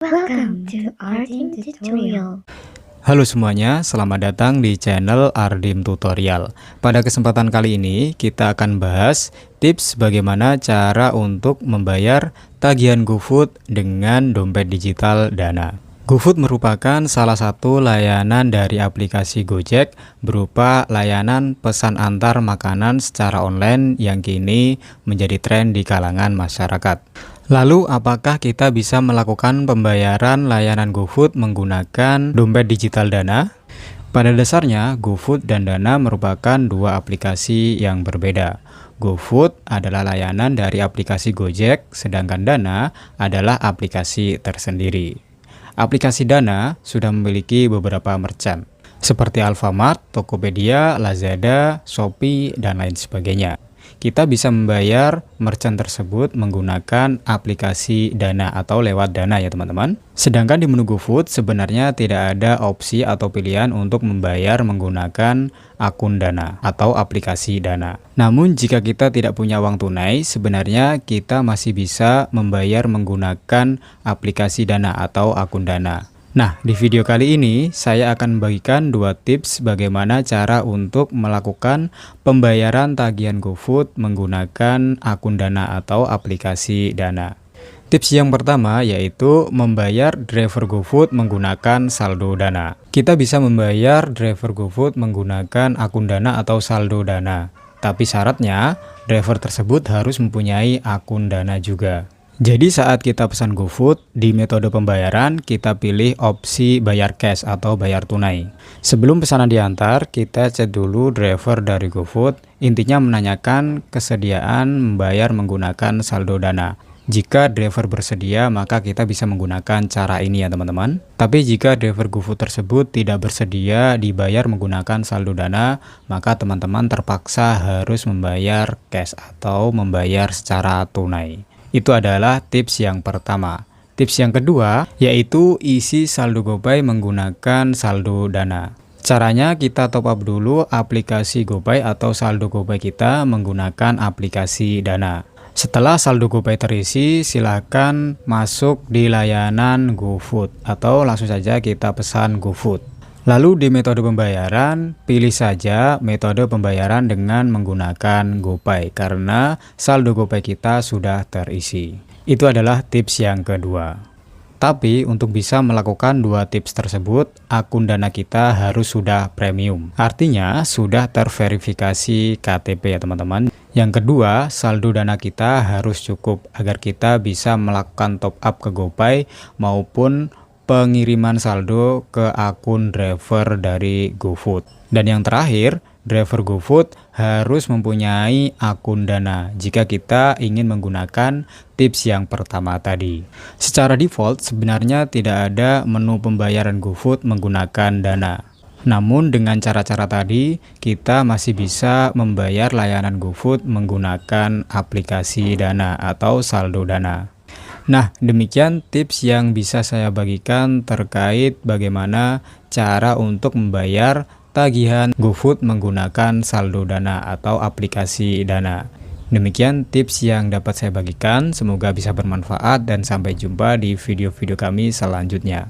Welcome to Ardim Tutorial. Halo semuanya, selamat datang di channel Ardim Tutorial. Pada kesempatan kali ini kita akan bahas tips bagaimana cara untuk membayar tagihan GoFood dengan dompet digital Dana. GoFood merupakan salah satu layanan dari aplikasi Gojek berupa layanan pesan antar makanan secara online yang kini menjadi tren di kalangan masyarakat. Lalu, apakah kita bisa melakukan pembayaran layanan GoFood menggunakan dompet digital Dana? Pada dasarnya, GoFood dan Dana merupakan dua aplikasi yang berbeda. GoFood adalah layanan dari aplikasi Gojek, sedangkan Dana adalah aplikasi tersendiri. Aplikasi Dana sudah memiliki beberapa merchant, seperti Alfamart, Tokopedia, Lazada, Shopee, dan lain sebagainya. Kita bisa membayar merchant tersebut menggunakan aplikasi Dana atau lewat Dana ya teman-teman. Sedangkan di menu GoFood sebenarnya tidak ada opsi atau pilihan untuk membayar menggunakan akun Dana atau aplikasi Dana. Namun jika kita tidak punya uang tunai, sebenarnya kita masih bisa membayar menggunakan aplikasi Dana atau akun Dana. Nah, di video kali ini saya akan membagikan dua tips bagaimana cara untuk melakukan pembayaran tagihan GoFood menggunakan akun Dana atau aplikasi Dana. Tips yang pertama yaitu membayar driver GoFood menggunakan saldo Dana. Kita bisa membayar driver GoFood menggunakan akun Dana atau saldo Dana. Tapi syaratnya, driver tersebut harus mempunyai akun Dana juga. Jadi saat kita pesan GoFood, di metode pembayaran kita pilih opsi bayar cash atau bayar tunai. Sebelum pesanan diantar, kita cek dulu driver dari GoFood, intinya menanyakan kesediaan membayar menggunakan saldo Dana. Jika driver bersedia, maka kita bisa menggunakan cara ini ya teman-teman. Tapi jika driver GoFood tersebut tidak bersedia dibayar menggunakan saldo Dana, maka teman-teman terpaksa harus membayar cash atau membayar secara tunai. Itu adalah tips yang pertama. Tips yang kedua yaitu isi saldo GoPay menggunakan saldo Dana. Caranya kita top up dulu aplikasi GoPay atau saldo GoPay kita menggunakan aplikasi Dana. Setelah saldo GoPay terisi, silakan masuk di layanan GoFood atau langsung saja kita pesan GoFood. Lalu di metode pembayaran, pilih saja metode pembayaran dengan menggunakan GoPay karena saldo GoPay kita sudah terisi. Itu adalah tips yang kedua. Tapi untuk bisa melakukan dua tips tersebut, akun Dana kita harus sudah premium. Artinya sudah terverifikasi KTP ya teman-teman. Yang kedua, saldo Dana kita harus cukup agar kita bisa melakukan top up ke GoPay maupun pengiriman saldo ke akun driver dari GoFood. Dan yang terakhir, driver GoFood harus mempunyai akun Dana jika kita ingin menggunakan tips yang pertama tadi. Secara default sebenarnya tidak ada menu pembayaran GoFood menggunakan Dana. Namun dengan cara-cara tadi kita masih bisa membayar layanan GoFood menggunakan aplikasi Dana atau saldo Dana. Nah, demikian tips yang bisa saya bagikan terkait bagaimana cara untuk membayar tagihan GoFood menggunakan saldo Dana atau aplikasi Dana. Demikian tips yang dapat saya bagikan, semoga bisa bermanfaat dan sampai jumpa di video-video kami selanjutnya.